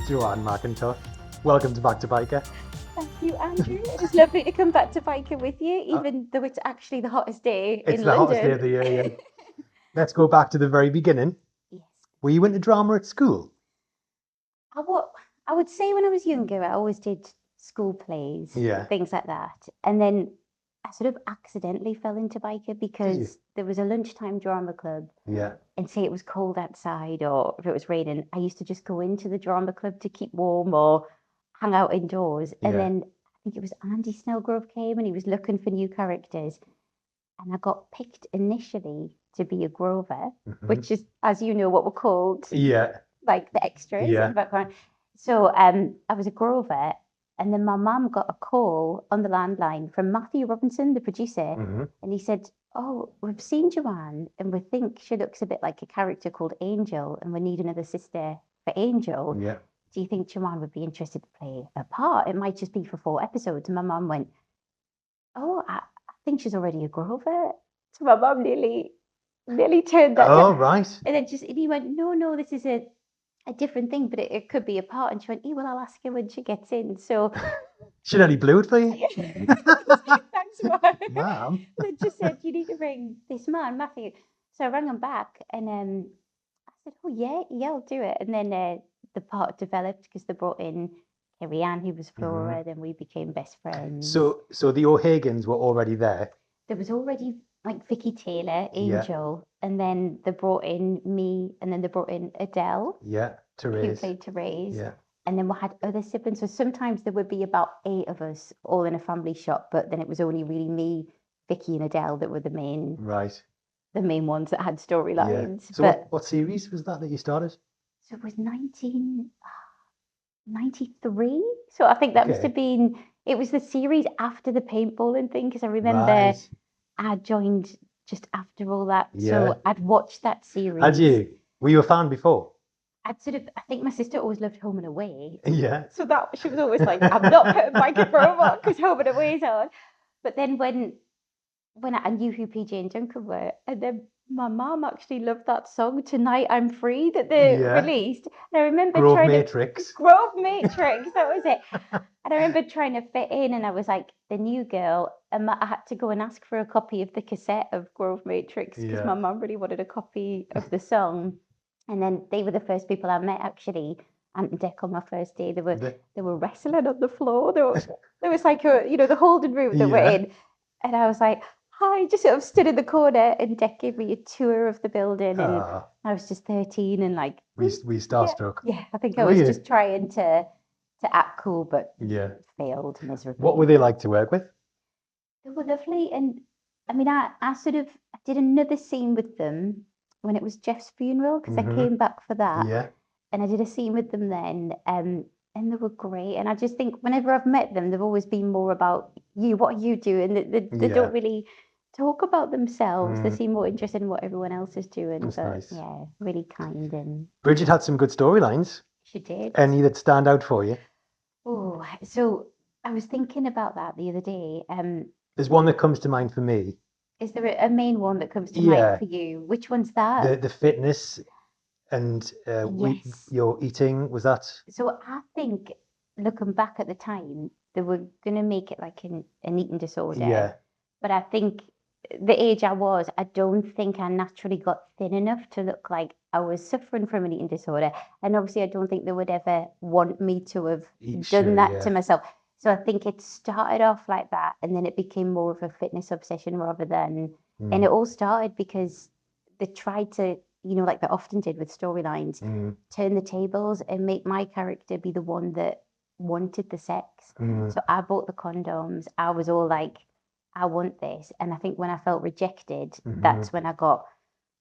Joanne McIntosh. Welcome to Back to Byker. Thank you, Andrew. It is lovely to come back to Byker with you, even though it's actually the hottest day It's in the hottest day London. of the year, yeah. Let's go back to the very beginning. Yes. Were you into drama at school? I would say when I was younger, I always did school plays, Yeah. things like that. And then I sort of accidentally fell into Byker Did you? because there was a lunchtime drama club, Yeah. and say it was cold outside or if it was raining, I used to just go into the drama club to keep warm or hang out indoors. And Yeah. then I think it was Andy Snellgrove came and he was looking for new characters. And I got picked initially to be a Grover, hmm which is, as you know, what we're called, Yeah. like the extras in Yeah. the background. So I was a Grover, and then my mum got a call on the landline from Matthew Robinson, the producer, hmm and he said, "Oh, we've seen Joanne, and we think she looks a bit like a character called Angel, and we need another sister for Angel. Yeah. Do you think Joanne would be interested to play a part? It might just be for 4 episodes." And my mum went, "Oh, I think she's already a Grover." So my mum nearly turned that Oh, down. right. And he went, "No, this is a different thing, but it could be a part." And she went, well, I'll ask her when she gets in. So She nearly blew it for you. thanks, Mum. Ma'am. Then she said, "You need to ring this man, Matthew." So I rang him back and I said, "Oh, yeah, I'll do it." And then the part developed because they brought in Carrie Ann, who was hmm Flora, then we became best friends. So the O'Hagans were already there. There was already like Vicky Taylor, Yeah. Angel, and then they brought in me, and then they brought in Adele, Yeah. who Therese. played Therese. Yeah. And then we had other siblings. So sometimes there would be about 8 of us all in a family shop, but then it was only really me, Vicky, and Adele that were Right. the main ones that had Yeah. storylines. So But what series was that you started? so it was 1993. So I think that must have Okay. been, it was the series after the paintballing thing, because I remember Right. I joined just after all that. Yeah. So I'd watched that Had series. you? Were you a fan before? I think my sister always loved Home and Away. Yeah. So that she was always like, "I'm not putting Byker Grove on because Home and Away's on." But then when I knew who PJ and Duncan were, and then my mom actually loved that song "Tonight I'm Free" that they Yeah. released. And I remember Grove trying to Matrix. Grove Matrix, that was it. And I remember trying to fit in, and I was like the new girl, and I had to go and ask for a copy of the cassette of Grove Matrix because Yeah. my mum really wanted a copy of the song. And then they were the first people I met actually. Ant and Dec on my first day. The, They were wrestling on the floor. There was like the holding room that we're yeah. in. And I was like, "Hi," just sort of stood in the corner, and Dec gave me a tour of the building. And Ah, I was just 13 and like, we yeah, starstruck. yeah. I think I Were was you? just trying to act cool, but Yeah. failed What were miserably. they like to work with? They were lovely. And I mean, I sort of I did another scene with them when it was Jeff's funeral because I hmm came back for that. Yeah. And I did a scene with them then, and they were great. And I just think whenever I've met them, they've always been more about you, what are you doing? They don't Yeah. really talk about themselves. They Mm, seem more interested in what everyone else is doing. that's But nice. yeah, really kind, and Bridget had some good storylines. she did. Any that stand out for you? Oh, so I was thinking about that the other day. There's one that comes to mind for me. Is there a main one that comes to mind Yeah. for you? Which one's that? The fitness and Yes. your eating, was that? So I think looking back at the time, they were going to make it like an eating disorder. Yeah. But I think the age I was, I don't think I naturally got thin enough to look like I was suffering from an eating disorder. And obviously, I don't think they would ever want me to have done Sure, that to yeah. myself. So I think it started off like that, and then it became more of a fitness obsession rather than, and Mm, it all started because they tried to, like they often did with storylines, mm, turn the tables and make my character be the one that wanted the sex. mm, So I bought the condoms. I was all like, "I want this." And I think when I felt rejected, hmm that's when I got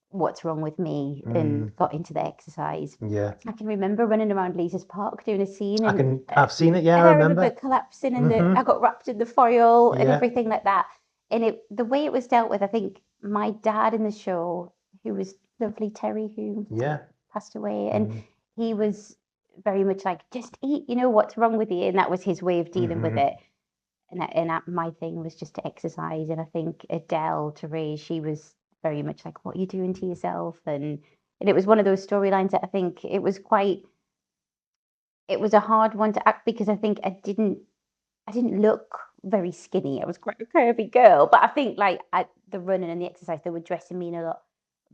what's wrong with me mm, and got into the exercise. yeah. I can remember running around Leisure Park doing a scene, I've seen it, yeah, I and I remember remember. collapsing and hmm I got wrapped in the foil and Yeah. everything like that. And the way it was dealt with, I think my dad in the show, who was lovely Terry, who Yeah. passed away, and Mm, he was very much like, "Just eat, what's wrong with you?" And that was his way of dealing with hmm it. My thing was just to exercise. And I think Adele, Therese, she was very much like, "What are you doing to yourself?" And it was one of those storylines that I think it was quite it was a hard one to act because I think I didn't look very skinny. I was quite a curvy girl, but I think like at the running and the exercise, they were dressing me in a lot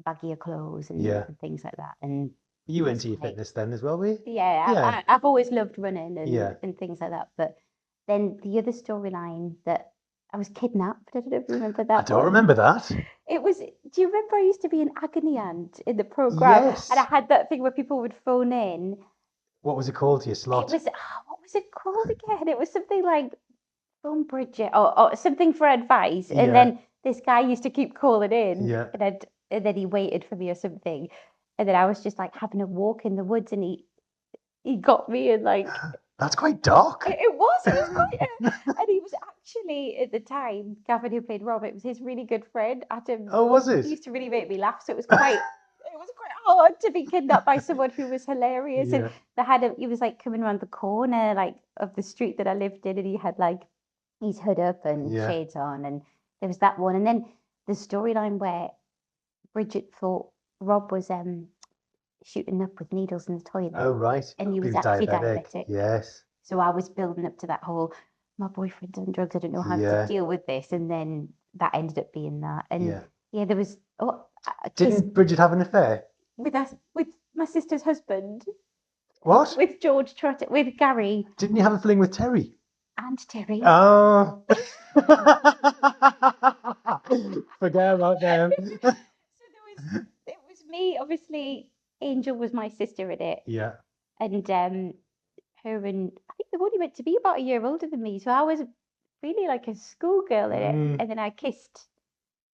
baggier clothes Yeah. and things like that. And You it into was your quite, fitness then as well, were you? yeah, Yeah. I've always loved running Yeah. and things like that. But then the other storyline that I was kidnapped. I don't know if you remember I that don't one. remember that. It was. Do you remember I used to be an agony aunt in the program, and I Yes. had that thing where people would phone in. What was it called? Your It slot? was what was it called again? It was something like phone Brigid or something for advice, and Yeah. then this guy used to keep calling in, Yeah. and then he waited for me or something, and then I was just like having a walk in the woods, and he got me and like That's quite dark. it was quite and he was actually at the time Gavin who played Rob, it was his really good friend Adam. Oh, was He it? used to really make me laugh, so it was quite hard to be kidnapped by someone who was hilarious. And Yeah. he was like coming around the corner like of the street that I lived in, and he had like his hood up and Yeah. shades on, and there was that one, and then the storyline where Bridget thought Rob was shooting up with needles in the toilet, Oh, right. and he He was was actually diabetic. diabetic. Yes. So I was building up to that whole, my boyfriend's on drugs, I don't know how to Yeah. deal with this. And then that ended up being that. And Yeah. yeah, there was a kiss Didn't Bridget have an affair? with my sister's husband, What? with George Trotter, with Gary Didn't you have a fling with Terry? and Terry. Oh. Forget about them. So it was me, obviously. Angel was my sister in it, Yeah. and her and I think they only meant to be about a year older than me, so I was really like a schoolgirl in it. And then I kissed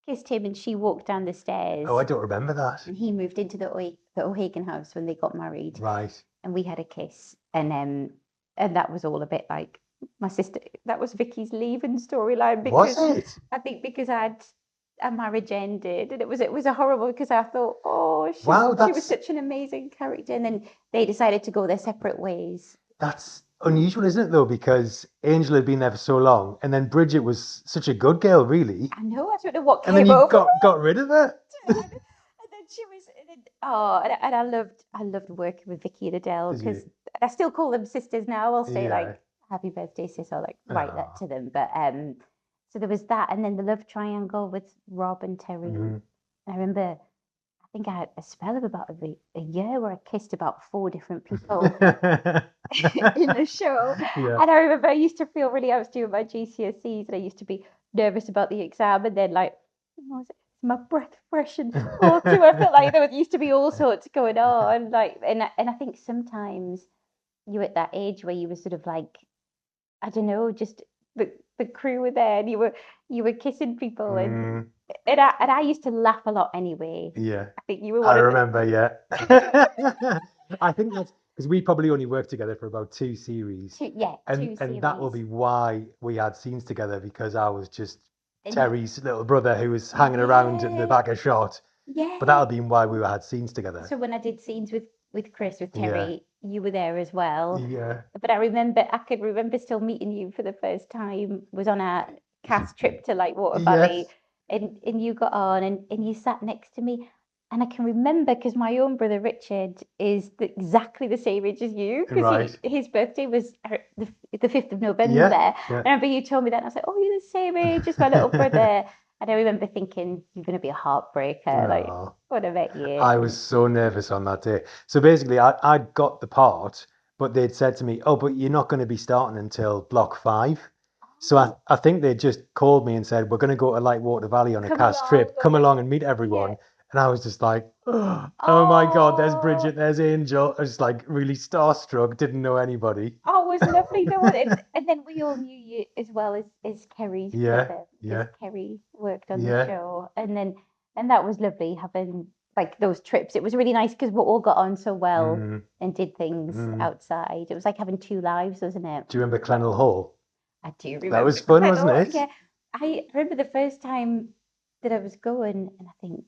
him, and she walked down the stairs. Oh, I don't remember that. And he moved into the O'Hagan house when they got married, Right. and we had a kiss, and that was all a bit like my sister. That was Vicky's leaving storyline Was because it? I think because our marriage ended, and it was a horrible because I thought, oh, Wow, she was such an amazing character, and then they decided to go their separate ways. that's unusual, isn't it, though? Because Angel had been there for so long, and then Bridget was such a good girl, really. I know, I don't know what And then came you over got rid of her. and then she was and I loved working with Vicky and Adele Did you? because I still call them sisters now. I'll say Yeah. like happy birthday sis, I'll like write Aw. that to them. But so there was that, and then the love triangle with Rob and Terry. Mhm. I remember I think I had a spell of about a year where I kissed about 4 different people in the show. Yeah. And I remember I was doing my GCSEs, and I used to be nervous about the exam, and then like, oh, is my breath fresh and all too. I felt like there used to be all sorts going on, like, and I think sometimes you're at that age where you were sort of like, I don't know, just the crew were there, and you were kissing people, Mm, and I used to laugh a lot anyway. yeah. I think you were I one of remember, yeah. I think that's because we probably only worked together for about 2 series. two And that will series. be why we had scenes together, because I was just And Terry's little brother who was hanging around at the yeah, back of shot. yeah. But that'll be why we had scenes together. So when I did scenes with Chris, with Yeah. Terry, you were there as well. Yeah. But I could remember still meeting you for the first time, was on a cast trip to like Water Valley, Yes. and you got on, and you sat next to me. And I can remember because my own brother Richard is exactly the same age as you, because Right. his birthday was the 5th of November. Yeah. I remember you told me that, and I was like, oh, you're the same age as my little brother. And I remember thinking, you're going to be a heartbreaker, like, Oh, when I met you. I was so nervous on that day. So basically, I'd got the part, but they'd said to me, "Oh, but you're not going to be starting until block 5." So I think they just called me and said, "We're going to go to Lightwater Valley on a Come cast along, trip. Come or- along and meet everyone." Yeah. And I was just like, "Oh my God, there's Oh. Bridget, there's Angel." I was like really starstruck, didn't know anybody. Oh, it was lovely though. And then we all knew you as well as Kerry's Yeah, brother, yeah, as Kerry worked on the yeah. show. And that was lovely having like those trips. It was really nice because we all got on so well Mm, and did things mm. outside. It was like having 2 lives, wasn't it? Do you remember Clennell Hall? I do remember. That was fun, wasn't Oh, it? yeah. I remember the first time that I was going, and I think,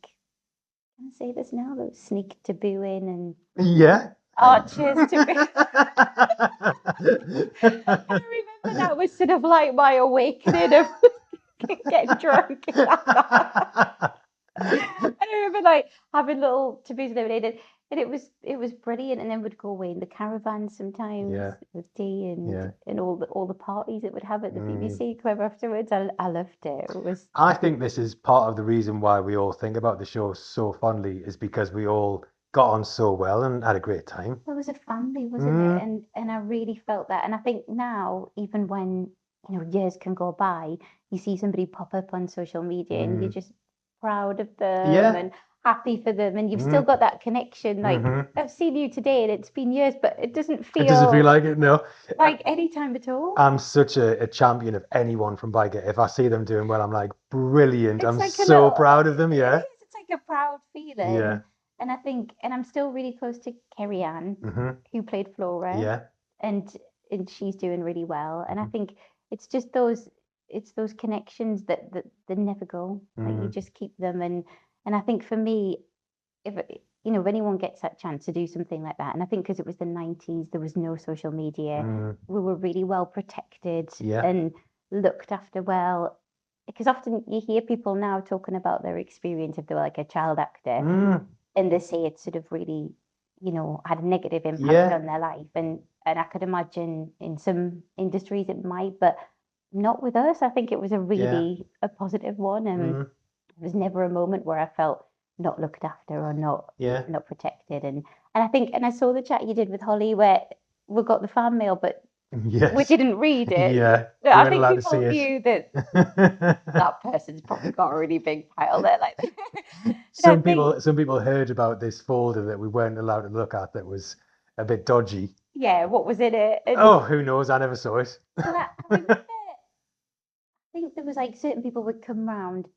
can I say this now? Though, sneak to boo in and Yeah. cheers to boo. I remember that was sort of like my awakening of getting drunk. And I remember like having little taboos and everything. And it was brilliant. And then we'd go away in the caravan sometimes Yeah. with Dee Yeah. and all the parties it would have at the Mm. BBC Club afterwards. I loved it. It was I think this is part of the reason why we all think about the show so fondly is because we all got on so well and had a great time. It was a family, wasn't it? Mm. And I really felt that. And I think now, even when, years can go by, you see somebody pop up on social media and you're Mm. just proud of them Yeah. and happy for them. And you've still Mm. got that connection. Like, Hmm. I've seen you today and it's been years, but it doesn't It doesn't feel feel like it, no. like any time at all. I'm such a champion of anyone from Byker. If I see them doing well, I'm like, brilliant. It's I'm like a so little, proud of them. it Yeah. is, it's like a proud Yeah. feeling. And I think, and I'm still really close to Kerry Ann, Hmm. who played Flora. Yeah. and and she's doing really well. And I Hmm. think it's just those connections that they never go. Like you Mm. just keep them. And I think for me, if anyone gets that chance to do something like that, and I think because it was the 90s, there was no social media, Mm. we were really well protected Yeah. and looked after well. Because often you hear people now talking about their experience if they were like a child actor, Mm. and they say it sort of really, had a negative impact Yeah. on their life. And I could imagine in some industries it might, but not with us. I think it was Yeah. a positive one, and Mm. there was never a moment where I felt not looked after or not Yeah. not protected. And I think, and I saw the chat you did with Holly where we got the fan mail, but we Yes. didn't read it. Yeah. No, We I weren't think allowed to see people it. knew that that person's probably got a really big pile there. Like, and I Some think, people heard about this folder that we weren't allowed to look at that was a bit dodgy. yeah, what was in it? And Oh, who knows? I never saw it. well, I remember, I think there was like certain people would come round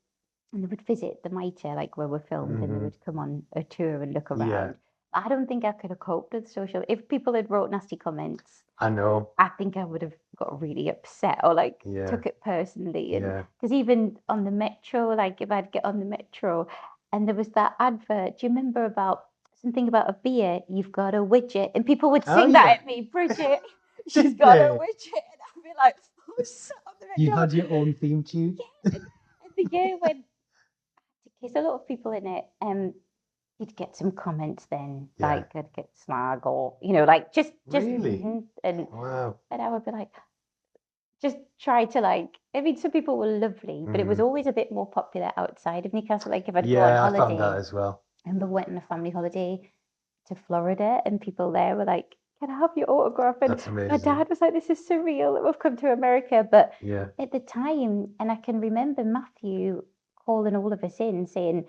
and they would visit the Mitre, like where we're filmed, and they Hmm. would come on a tour and look Yeah, around. I don't think I could have coped with social. If people had wrote nasty comments, I know. I think I would have got really upset or like Yeah, took it personally. And yeah. because even on the metro, like if I'd get on the metro and there was that advert, do you remember about something about a beer? You've got a widget, and people would Oh, sing that yeah. at me, Brigid, she's Did got a they? widget, and I'd be like, oh, sat on the You metro. had your own theme tune? Yeah, and the year when there's a lot of people in it, you'd get some comments then, Yeah. like I'd get slag or like just Really? and Wow. I would be like, just try to like. I mean, some people were lovely, but it was Hmm. always a bit more popular outside of Newcastle. Like if I'd go on Yeah, I found that holiday, as well. I remember went on a family holiday to Florida, and people there were like, "Can I have your autograph?" And That's my amazing. dad was like, "This is surreal that we've come to America." But Yeah. at the time, and I can remember Matthew calling all of us in saying,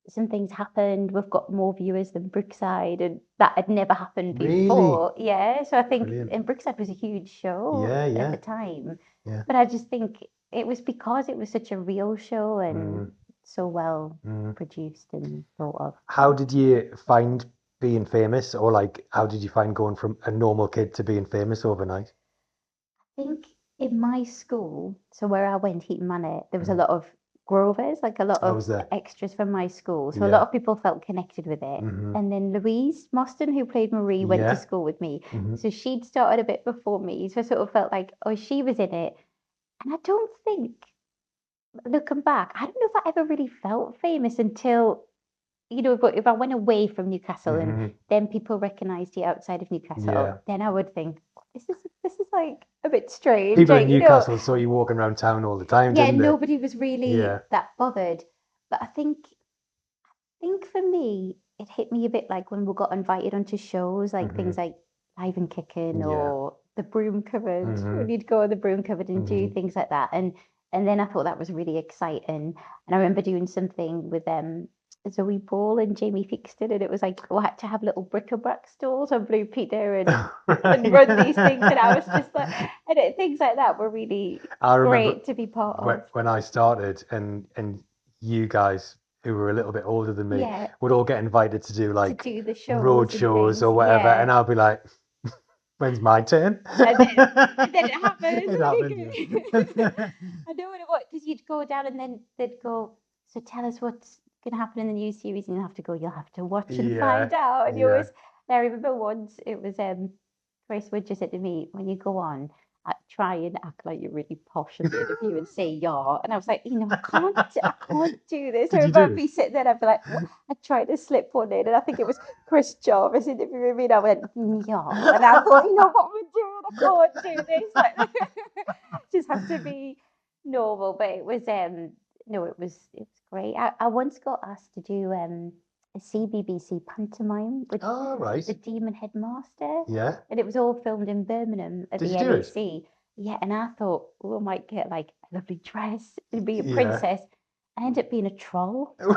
something's happened. We've got more viewers than Brookside, and that had never happened Really? before. Yeah, so I think, Brilliant. and Brookside was a huge show Yeah, at the yeah, time, yeah. but I just think it was because it was such a real show and Mm, so well mm. produced and thought of. How did you find being famous, or like, how did you find going from a normal kid to being famous overnight? I think in my school, so where I went, Heaton Manor, there was a Mm. lot of Grovers, like a lot I of was there. extras from my school. So a lot Yeah. of people felt connected with it. Hmm. And then Louise Mostyn, who played Marie, went to Yeah. school with me. Hmm. So she'd started a bit before me. So I sort of felt like, oh, she was in it. And I don't think, looking back, I don't know if I ever really felt famous until, but if I went away from Newcastle and Hmm. then people recognized you outside of Newcastle, Yeah. then I would think, this is like a bit strange. People in Like. Newcastle saw you walking around town all the time, Yeah, didn't they? nobody was really Yeah. that bothered. But I think for me, it hit me a bit like when we got invited onto shows, like Hmm. things like Live and Kicking Yeah. or the Broom Cupboard, when Hmm. you'd go on the Broom Cupboard and do Hmm. things like that. And then I thought that was really exciting. And I remember doing something with Zoe Ball and Jamie Fixton, and it was like we had to have little bric-a-brac stalls on Blue Peter and run these things. And I was just like, Right. things like that were really I remember great to be part of. when I started, and you guys who were a little bit older than me Yeah, would all get invited to do to like do the road shows and shows things. or whatever, Yeah. and I'll be like, "When's my turn?" And then it happens. It happened, yeah. I know what it was because you'd go down and then they'd go, so tell us what's going to happen in the new series, and you'll have to watch and Yeah, find out. And you yeah. always, I remember once it was Grace Wood just said to me, when you go on, try and act like you're really posh in the interview and say yeah. And I was like, I can't do this. Did I you do remember it? me sitting there and I'd be like, what? I tried to slip one in, and I think it was Chris Jarvis interviewing me, and I went, yeah. And I thought, what am I doing? I can't do this. Like, just have to be normal. But it was no, it was great. I once got asked to do a CBBC pantomime with Oh, right. the Demon Headmaster, Yeah. and it was all filmed in Birmingham at Did the you do it? NEC. Yeah, and I thought, oh, I might get like a lovely dress and be a Yeah. princess. I ended up being a troll. So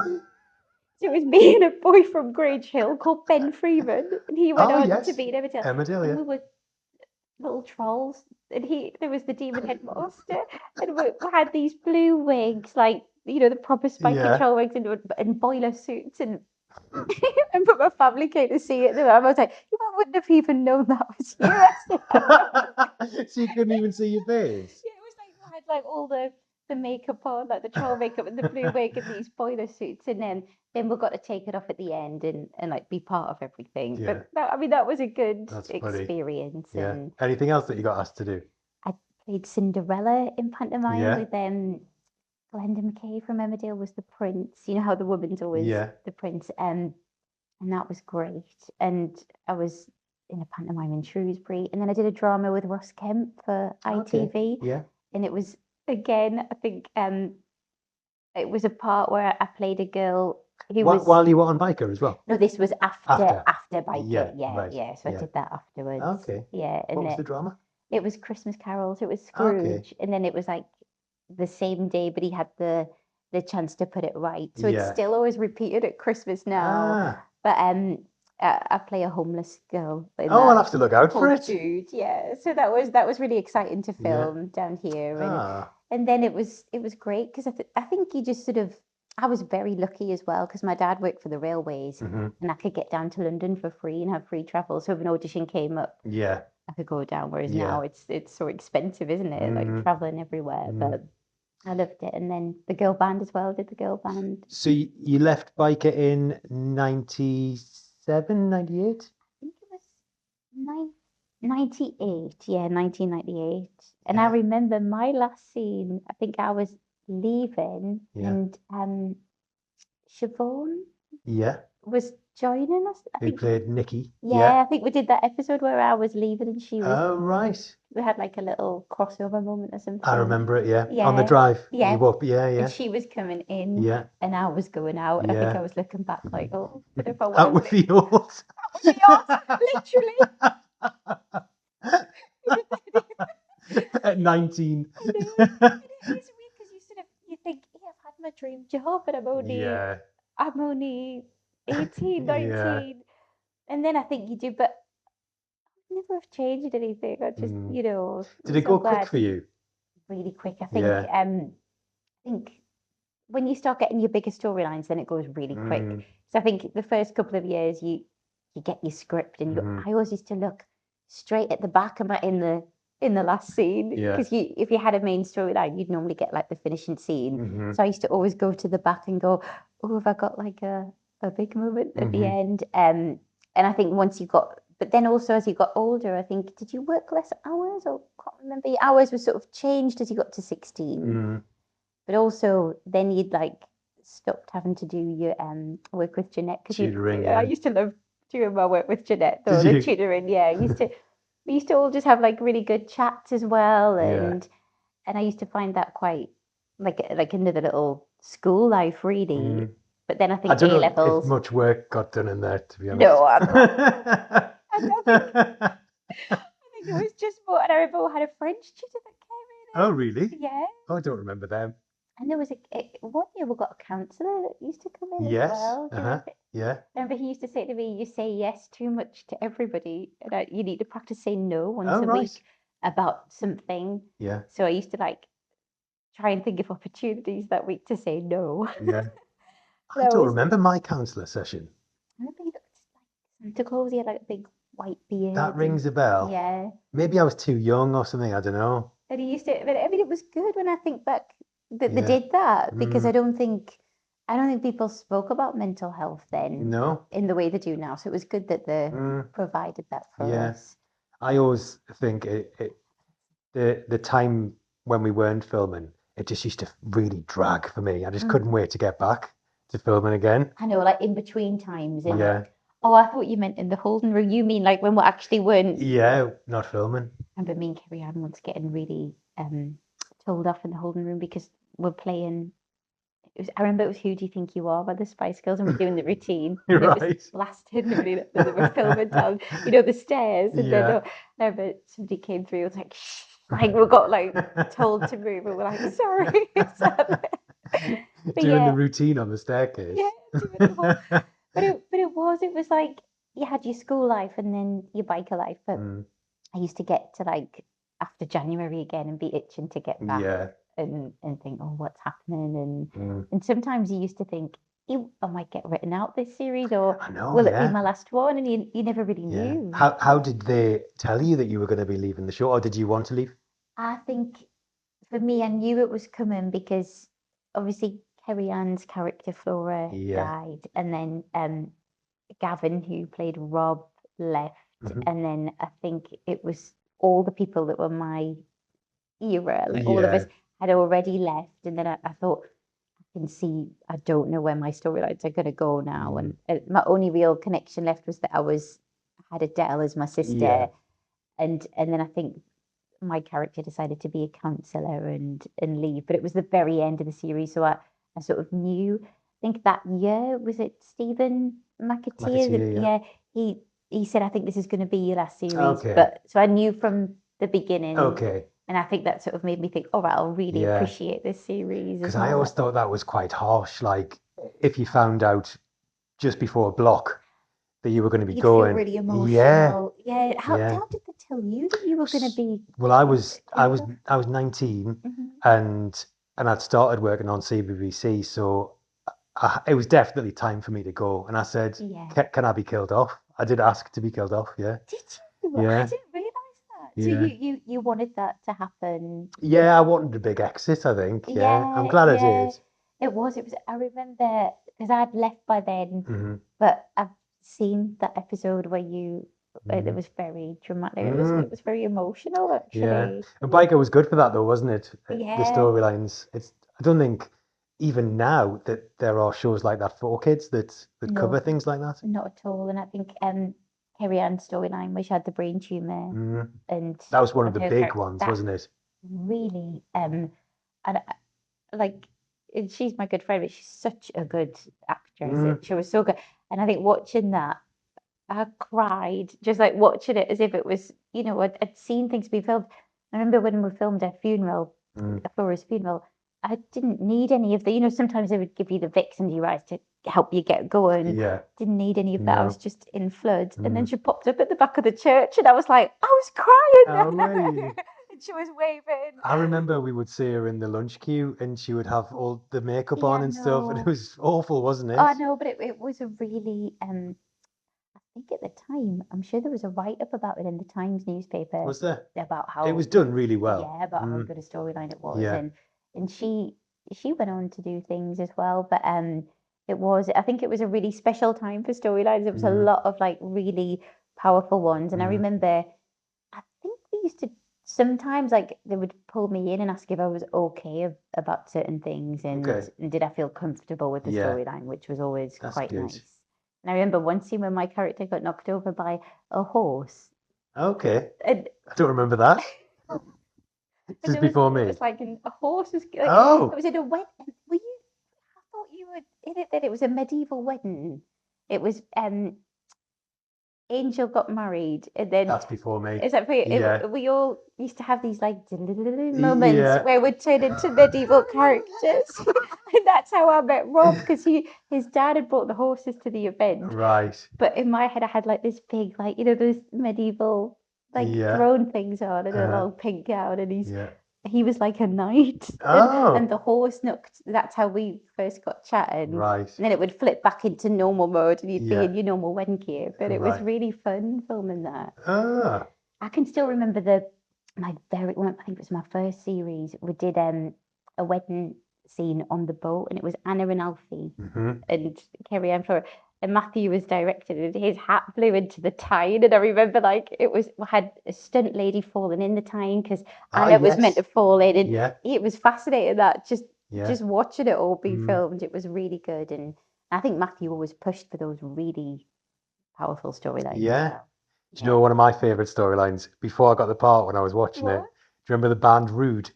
it was me and a boy from Grange Hill called Ben Freeman, and he went Oh, on to yes. be in Emmerdale, Emmerdale, and yeah. we were little trolls, and there was the Demon Headmaster, and we had these blue wigs, like the proper spike Yeah. control wigs, and boiler suits, and and but my family came to see it, and I was like, I wouldn't have even known that was you. So you couldn't even see your face. Yeah, it was like I had like all the makeup on, like the troll makeup and the blue wig and these boiler suits, and then we got to take it off at the end and like be part of everything. Yeah. But that was a good That's funny. experience. Yeah. And Anything else that you got asked to do? I played Cinderella in pantomime Yeah. with Glenda McKay from Emmerdale was the prince. You know how the woman's always Yeah. the prince, and that was great. And I was in a pantomime in Shrewsbury, and then I did a drama with Ross Kemp for Okay. ITV, Yeah. and it was again, I think it was a part where I played a girl who was While you were on Byker as well? no, this was after Byker. Yeah. Yeah, Right. yeah. So I Yeah. did that afterwards. Okay. Yeah, What and was the drama? it was Christmas carols. It was Okay. Scrooge, and then it was like the same day, but he had the chance to put it right. So it's Yeah. still always repeated at Christmas now. Ah. But I play a homeless girl in Oh, I'll that have to look out for called it. Jude. Yeah. So that was really exciting to Yeah. film down here, Ah. and then it was great because I think you just sort of I was very lucky as well because my dad worked for the railways, Hmm. and I could get down to London for free and have free travel. So if an audition came up, Yeah. I could go down. Whereas Yeah. now it's so expensive, isn't it? Like Mm. traveling everywhere. Mm. But I loved it. And then the girl band as well. Did the girl band. So you left Byker in 97, 98? I think it was 98. Yeah, 1998. And I Yeah. remember my last scene. I think I was leaving, Yeah. and Siobhan Yeah. was joining us. I Who think. played Nikki? Yeah, I think we did that episode where I was leaving and she was. Oh, right. We had like a little crossover moment or something. I remember it, yeah. On the Yeah, drive. yeah. You up, yeah, And yeah. she was coming in, Yeah. and I was going out. And I think Yeah. I was looking back like, oh, but if I would Out have with the oars. with the literally. At 19. I know. And it is weird because you think, yeah, I've had my dream job, and Yeah. I'm only 18, Yeah. 19. And then I think you do, but I never have changed anything. I just, Mm. Did I'm it so go quick glad. for you? Really quick. I Yeah. think when you start getting your bigger storylines, then it goes really quick. Mm. So I think the first couple of years, you get your script, and I always used to look straight at the back of in the last scene Yeah. because if you had a main storyline, you'd normally get like the finishing scene. Hmm. So I used to always go to the back and go, oh, have I got like a big moment at the Mhm. end? And I think once you got, but then also as you got older, I think, did you work less hours, or can't remember? Your hours were sort of changed as you got to 16. Mm. But also then you'd like stopped having to do your work with Jeanette because Tutoring, I yeah. used to love doing my work with Jeanette though, Did the you? tutoring. Yeah, we used to all just have like really good chats as well, Yeah. and I used to find that quite like another little school life really. Mm. But then I I think don't A know if levels. much work got done in there, to be honest. No, I'm not. I don't think. I think it was just more. And I remember I had a French tutor that came in. Oh, really? Yeah. Oh, I don't remember them. And there was one year we got a counsellor that used to come in as Yes. well. Do you remember? Yeah. Remember he used to say to me, "You say yes too much to everybody, and you need to practice saying no once Oh, a right. week about something." Yeah. So I used to like try and think of opportunities that week to say no. Yeah. But I don't always, remember my counsellor session. I remember he looked like Santa Claus. He had like a big white beard. That rings a bell. Yeah. Maybe I was too young or something. I don't know. And he used to, but I mean, it was good when I think back that they Yeah. did that because Mm. I don't think people spoke about mental health then No. in the way they do now. So it was good that they Mm. provided that for Yeah. us. I always think the time when we weren't filming, it just used to really drag for me. I just couldn't wait to get back to filming again. I know, like in between times. And Yeah. oh, I thought you meant in the holding room. You mean like when we actually weren't? Yeah, not filming. I remember me and Kerry Ann once getting really told off in the holding room because we're playing. I remember it was Who Do You Think You Are by the Spice Girls, and we're doing the routine, and it was Right. blasting, and they were filming down, the stairs, and then Yeah. I remember somebody came through, it was like, shh, like we got like told to move, and we're like, sorry. But Doing the yeah, routine on the staircase. yeah, doing the whole. But it was like you had your school life and then your biker life. But Mm, I used to get to like after January again and be itching to get back yeah. and think, oh, what's happening? Mm. And sometimes you used to think, I might get written out this series, or I know, will it be yeah. my last one? And you never really Yeah. knew. How did they tell you that you were going to be leaving the show, or did you want to leave? I think for me, I knew it was coming because obviously Kerry Ann's character Flora Yeah. died, and then Gavin, who played Rob, left, Hmm. and then I think it was all the people that were my era, like all of us Yeah. had already left, and then I thought I can see I don't know where my storylines are going to go now, Mm. and my only real connection left was that I had Adele as my sister, Yeah. and then I think my character decided to be a counselor and leave, but it was the very end of the series, so I sort of knew. I think that year was it Stephen McAteer? McAteer, yeah. Yeah, he said I think this is going to be your last series, Okay. but so I knew from the beginning, Okay. and I think that sort of made me think, all right, I'll really Yeah. appreciate this series Because as I always more. thought that was quite harsh. Like, if you found out just before a block that you were going to be You'd feel going, really yeah, emotional. Yeah, yeah. how did they tell you that you were going to be Well, I was I was over? I was 19 Mhm. and I'd started working on CBBC, so it was definitely time for me to go. And I said, Yeah. Can I be killed off?" I did ask to be killed off. Yeah, Did you? I yeah, didn't realize that. So yeah, you wanted that to happen. yeah. I wanted a big exit, I think. Yeah, I'm Yeah, glad I yeah. did. It was. I remember because I'd left by then, Hmm. but I've seen that episode where it Hmm. was very dramatic. It Mm, was very emotional, yeah, actually. and Biker was good for that, though, wasn't it? The Yeah, storylines. I don't think even now that there are shows like that for kids that no, cover things like that. not at all. And I think Carrie Ann's storyline, where she had the brain tumor, Mm. and That was one of the her big character, ones, that wasn't it? really and like she's my good friend, but she's such a good actress. Mm. She was so good, and I think watching that, I cried just like watching it as if it was, I'd seen things be filmed. I remember when we filmed her funeral, Mm. Flora's funeral. I didn't need any of the, sometimes they would give you the Vicks and your eyes to help you get going. Yeah. Didn't need any of that. I was No. just in flood. And then Mm. she popped up at the back of the church, and I was like, I was Oh, crying were then. you? And she was waving. I remember we would see her in the lunch queue and she would have all the makeup Yeah, on and stuff, and it no. was awful, wasn't Oh, it? no, but it was a really, I think at the time, I'm sure there was a write-up about it in the Times newspaper Was there? about It how, was done really well. yeah, about how Mm. good a storyline it was. Yeah. And she went on to do things as well. But I think it was a really special time for storylines. There was a Mm. lot of like really powerful ones. And I Mm. remember, I think they used to sometimes like they would pull me in and ask if I was okay about certain things, Okay. and did I feel comfortable with the Yeah. storyline, which was always That's quite good. nice. And I remember one scene when my character got knocked over by a horse, Okay. and I don't remember that. This and is before it me. was like a horse was like it Oh, was in a wedding. Were you? I thought you were in it. Then it was a medieval wedding. It was Angel got married, and then that's before me. is that for you? Yeah. We all used to have these like moments Yeah. where we'd turn into medieval characters, and that's how I met Rob because his dad had brought the horses to the event. Right. But in my head, I had like this big, like those medieval like Yeah. throne things on, and a Uh, long pink gown, and yeah. he was like a knight, and Oh, the horse knocked. That's how we first got chatting. right. And then it would flip back into normal mode, and you'd be Yeah. in your normal wedding gear. But it was Right. really fun filming that. Ah. I can still remember my very one. I think it was my first series. We did a wedding scene on the boat, and it was Anna and Alfie Hmm. and Kerry and Flora. and Matthew was directing, and his hat blew into the tyne. And I remember like we had a stunt lady falling in the tyne because Anna was meant to fall in, and Yeah. it was fascinating that just Yeah. watching it all be Mm. filmed. It was really good, and I think Matthew always pushed for those really powerful storylines. Yeah. As well. Do you know one of my favorite storylines before I got the part when I was watching it? What? Do you remember the band Rude?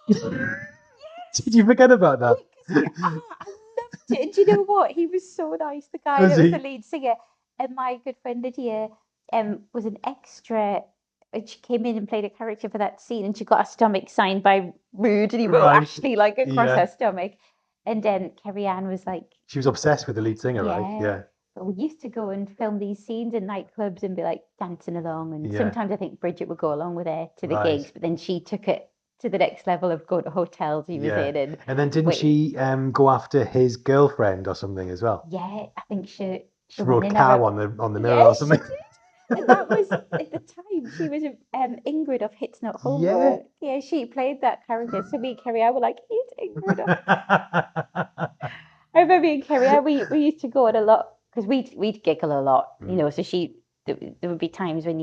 Did you forget about that? I loved it. And do you know what? He was so nice. The guy Was that was he? the lead singer, and my good friend Lydia, was an extra. And she came in and played a character for that scene, and she got her stomach signed by Rude, and he wrote Right. Ashley like across Yeah. her stomach. And then Kerry Ann was like, She was obsessed with the lead singer, right? yeah. Yeah. But we used to go and film these scenes in nightclubs and be like dancing along. And Yeah. sometimes I think Brigid would go along with her to the Right. gigs, but then she took it to the next level of going to hotels he was Yeah. in. And then didn't wait. she go after his girlfriend or something as well? Yeah, I think she She went wrote in cow her. on the mirror Yeah, or she something. did. And that was at the time she was Ingrid of Hits Not Yeah. Homework. Yeah, she played that character. So me and Kerry, I were like, he's Ingrid. I remember me and Kerry, we used to go on a lot because we'd giggle a lot, you know. So there would be times when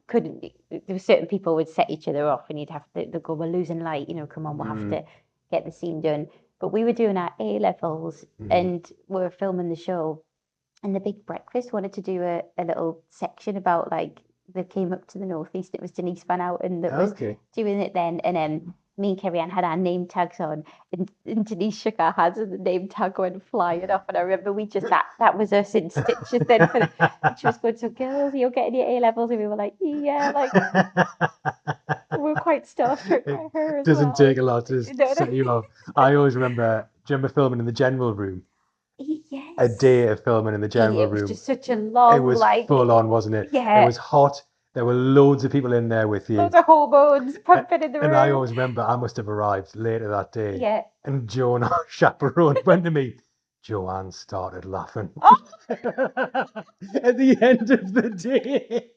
couldn't. There were certain people would set each other off, and you'd have to go, we're losing light, come on, we'll have to get the scene done. But we were doing our A levels, and we were filming the show. And the Big Breakfast wanted to do a little section about like they came up to the northeast. It was Denise Van Outen that was doing it then, and me and Kerry Ann had our name tags on, and Denise shook our hands, and the name tag went flying off. And I remember we just that was us in stitches then. And she was going, so girls, you're getting your A levels, and we were like, yeah, like we were quite starstruck by her as Doesn't well. take a lot to set you off. I always remember. Do you remember filming in the general room? Yes. A day of filming in the general It was room. just such a long, It was full on, wasn't it? Yeah. It was hot. There were loads of people in there with you. Loads of hormones pumping in the room. And I always remember I must have arrived later that day. Yeah. And Joan, our chaperone, went to me. Joanne started laughing. Oh! At the end of the day.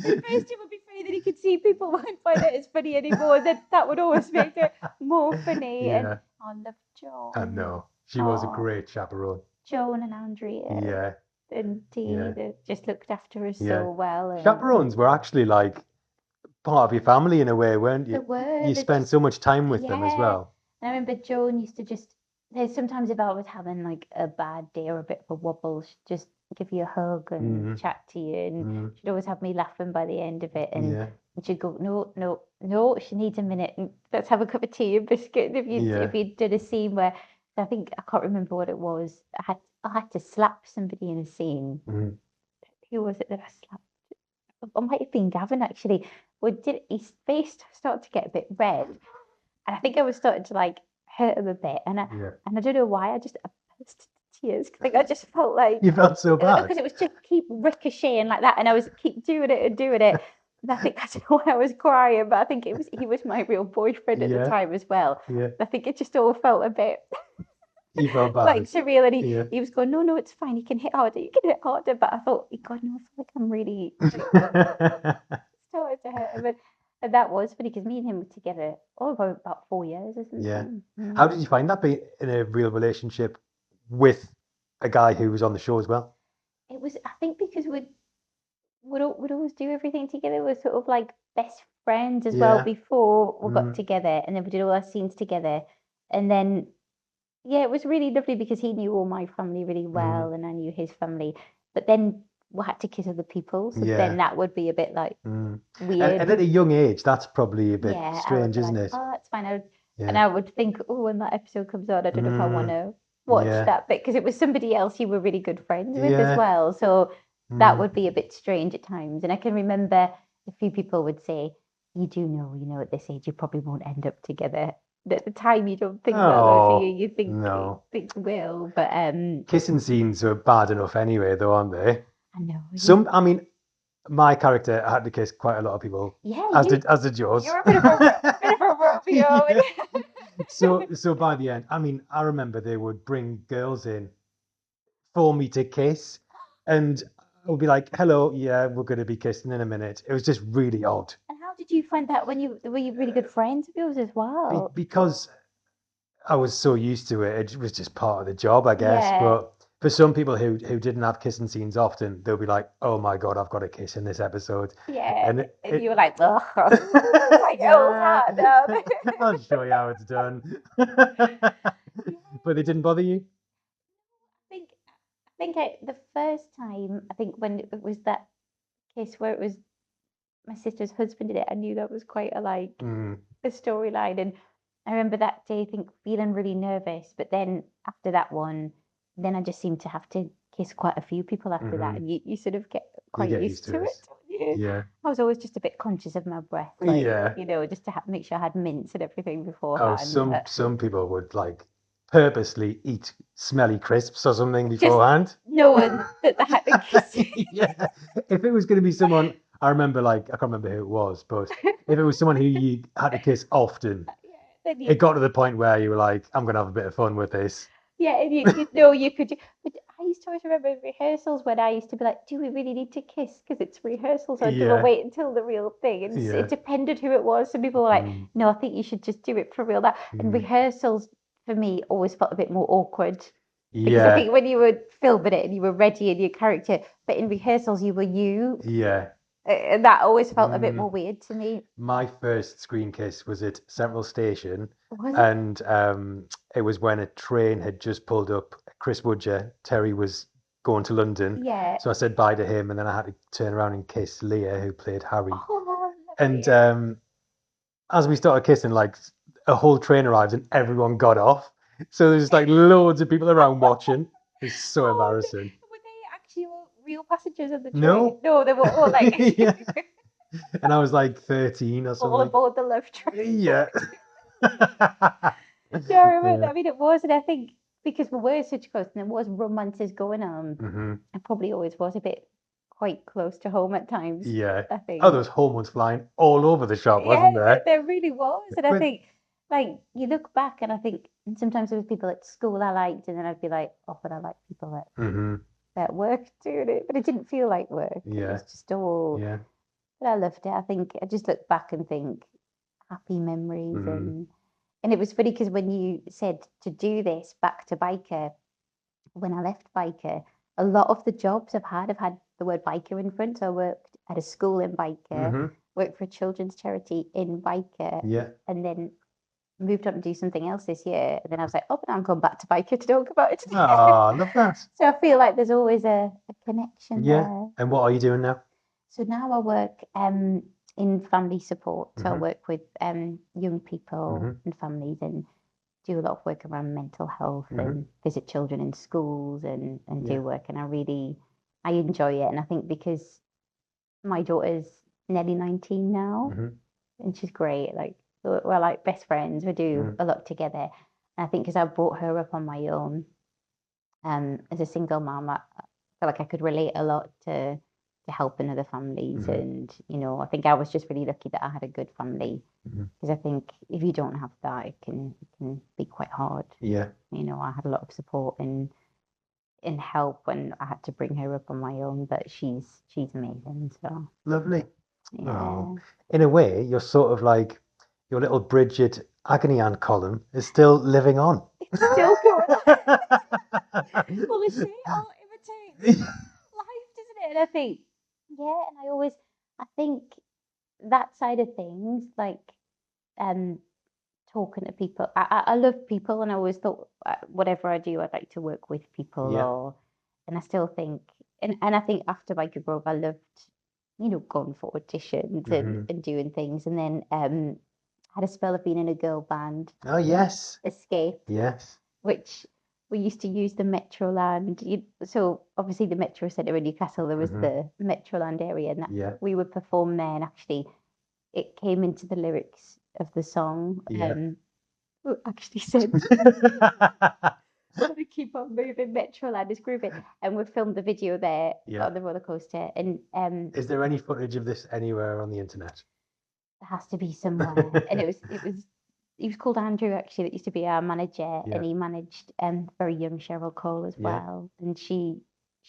At first it would be funny that he could see people won't find it as funny anymore. That would always make it more funny. Yeah. And I love Joan. I know. She was a great chaperone. Joan and Andrea. Yeah. And Dee that just looked after us so well. And chaperones were actually like part of your family in a way, weren't you? They were. You spent so much time with them as well. And I remember Joan used to there's sometimes if I was having like a bad day or a bit of a wobble, she'd just give you a hug and chat to you. And she'd always have me laughing by the end of it. And she'd go, no, she needs a minute. And let's have a cup of tea and biscuit. If you did a scene where, I think, I can't remember what it was. I had to slap somebody in a scene. Who was it that I slapped? It might have been Gavin actually. His face started to get a bit red, and I think I was starting to like hurt him a bit, and I don't know why I just burst into tears because I just felt like you felt so bad because it was just keep ricocheting like that, and I was keep doing it. And I think that's why I was crying, but I think he was my real boyfriend at the time as well. Yeah. I think it just all felt a bit. You felt bad. Like surreal, and he was going, no, it's fine. You can hit harder. But I thought, God, no, I feel like I'm really started to hurt him. And that was funny because me and him were together about 4 years or something. Yeah. How did you find that being in a real relationship with a guy who was on the show as well? It was, I think, because we'd always do everything together. We're sort of like best friends as well before we got together, and then we did all our scenes together, and then. Yeah, it was really lovely because he knew all my family really well and I knew his family. But then we had to kiss other people. So then that would be a bit like weird. And at a young age, that's probably a bit strange, isn't it? Oh, that's fine. And I would think, when that episode comes on, I don't know if I want to watch that bit because it was somebody else you were really good friends with as well. So that would be a bit strange at times. And I can remember a few people would say, you do know, at this age, you probably won't end up together. At the time, you don't think that, though, do you? You think think will, but kissing scenes are bad enough anyway, though, aren't they? I know. I mean, my character had to kiss quite a lot of people. Yeah, as did yours. You're a bit of a Romeo. So by the end, I mean, I remember they would bring girls in for me to kiss, and I would be like, "Hello, yeah, we're going to be kissing in a minute." It was just really odd. How did you find that were you really good friends of yours as well? Because I was so used to it. It was just part of the job, I guess. Yeah, But for some people who didn't have kissing scenes often, they'll be like, "Oh my God, I've got a kiss in this episode," yeah. and And you were like, ugh, like old yeah, hat now. I'll show you how it's done. Yeah, But it didn't bother you? think the first time, I think when it was that case where it was my sister's husband did it, I knew that was quite Mm, a storyline. And I remember that day, I think, feeling really nervous. But then after that one, then I just seemed to have to kiss quite a few people after that, hmm. and you sort of get You quite get used used to to it. it. Don't you? Yeah. I was always just a bit conscious of my breath, Yeah. just to make sure I had mints and everything Oh, beforehand. some But some people would like purposely eat smelly crisps or something just beforehand. knowing that they had to kiss. Yeah. If it was going to be someone, I remember like, I can't remember who it was, but if it was someone who you had to kiss often, Yeah, then it you, got to the point where you were like, I'm going to have a bit of fun with this. yeah, and you know you could. But I used to always remember in rehearsals when I used to be like, "Do we really need to kiss? Because it's rehearsals, or do we Yeah. wait until the real thing?" And it Yeah. depended who it was. Some people were like, Mm, "No, I think you should just do it for real." That and mm. rehearsals for me always felt a bit more awkward because I Yeah. think when you were filming it and you were ready in your character, but in rehearsals you were you, Yeah. and that always felt a bit Mm. more weird to me. My first screen kiss was at Central Station, Was it? and it was when a train had just pulled up. Chris Woodger, Terry was going to London, Yeah. so I said bye to him, and then I had to turn around and kiss Leah, who played Harry. Oh, And lovely. as we started kissing, like a whole train arrived and everyone got off. So there's like loads of people around watching. It's so Oh, no. embarrassing. Were they actual real passengers on the train? No. No, they were all like Yeah. And I was like 13 or all something. aboard the love train. Yeah. Yeah, I remember. Yeah. I mean, it was, and I think because we were such close, and there was romances going on, Hmm. I probably always was a bit quite close to home at times. Yeah. I Oh, there think. was hormones flying all over the shop, Yeah, wasn't there? there really was, and I But think like you look back, and I think and sometimes there was people at school I liked, and then I'd be like, oh, but I like people hmm. at work doing it, but it didn't feel like work. It Yeah. was just all. Yeah. But I loved it. I think I just look back and think happy memories, Hmm. and it was funny because when you said to do this back to biker, when I left biker, a lot of the jobs have had the word biker in front. So I worked at a school in biker, Hmm. worked for a children's charity in biker, Yeah. and then moved on to do something else this year. And then I was like, oh, but I'm going back to biker to talk about it again. Oh, I love that. So I feel like there's always a connection Yeah. there. And what are you doing now? So now I work in family support. So I Hmm. work with young people Hmm. and families and do a lot of work around mental health Hmm. and visit children in schools and Yeah. do work. And I enjoy it. And I think because my daughter's nearly 19 now Hmm. and she's great. Like we're like best friends. We do Mm. a lot together. And I think because I brought her up on my own, as a single mom, I feel like I could relate a lot to helping other families. Hmm. And, I think I was just really lucky that I had a good family Hmm. because I think if you don't have that, it can be quite hard. Yeah. I had a lot of support and help when I had to bring her up on my own, but she's amazing. So Lovely. Oh, yeah. in a way, you're sort of like your little Brigid agony aunt column is still living on. It's still going on. Well, they say art imitates life, doesn't it? And I think, yeah, and I think that side of things, like um, talking to people, I love people, and I always thought whatever I do, I'd like to work with people, Yeah. and I still think, and I think after Byker Grove, I loved, going for auditions Hmm. and doing things, and then had a spell of being in a girl band, Oh, yes. Escape, Yes. which we used to use the Metroland. So obviously the Metro Centre in Newcastle, there was Hmm. the Metroland area, and that Yeah. we would perform there. And actually, it came into the lyrics of the song. Yeah. We actually said, "Gotta keep on moving, Metroland is grooving," and we filmed the video there Yeah. on the roller coaster. And Is there any footage of this anywhere on the internet? there has to be somewhere. And it was he was called Andrew actually, that used to be our manager, Yeah. and he managed very young Cheryl Cole as Yeah. well. And she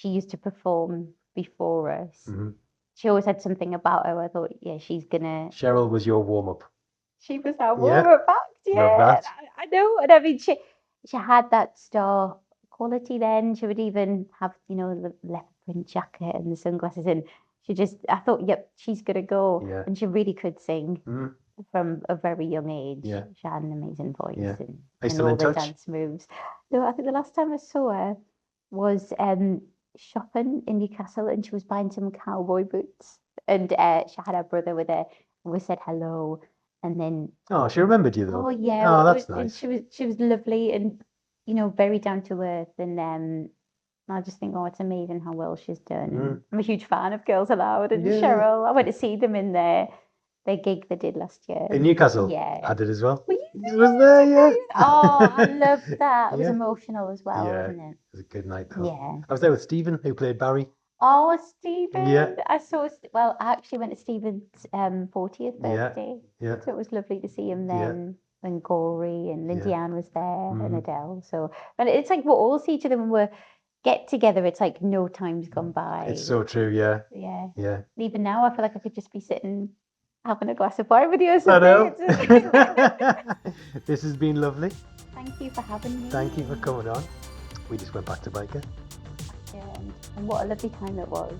used to perform before us. Hmm. She always had something about her. I thought, yeah, she's gonna. Cheryl was your warm up. She was our Yeah. warmer back. Love Yeah, that. I know. And I mean, she had that star quality then. She would even have, the leopard print jacket and the sunglasses. And I thought, yep, she's going to go. Yeah. And she really could sing Mm. from a very young age. Yeah. She had an amazing voice Yeah. and, Are you still all in the touch? dance moves. No, I think the last time I saw her was shopping in Newcastle, and she was buying some cowboy boots. And she had her brother with her, and we said hello. And then, Oh, she remembered you though. oh yeah, Oh, it that's was, and nice. she was lovely and very down to earth. And I just think, oh, it's amazing how well she's done. And I'm a huge fan of Girls Aloud and Yeah. Cheryl. I went to see them in their gig they did last year. In Newcastle? Yeah. I did as well. Were you I was there, yeah. Oh, I loved that. It was Yeah. emotional as well, Yeah. wasn't it? It was a good night though. Yeah. I was there with Stephen, who played Barry. Oh, Stephen. Yeah. I saw, well, I actually went to Stephen's 40th Yeah. birthday. Yeah. So it was lovely to see him Yeah. then. And Gory and Lindsay Yeah. Ann was there and Mhm. Adele. So, and it's like we'll all see each other when we get together. It's like no time's gone by. It's so true, yeah. Yeah. Yeah. And even now, I feel like I could just be sitting having a glass of wine with you or I something. know. This has been lovely. Thank you for having me. Thank you for coming on. We just went back to Byker. Yeah, and what a lovely time it was.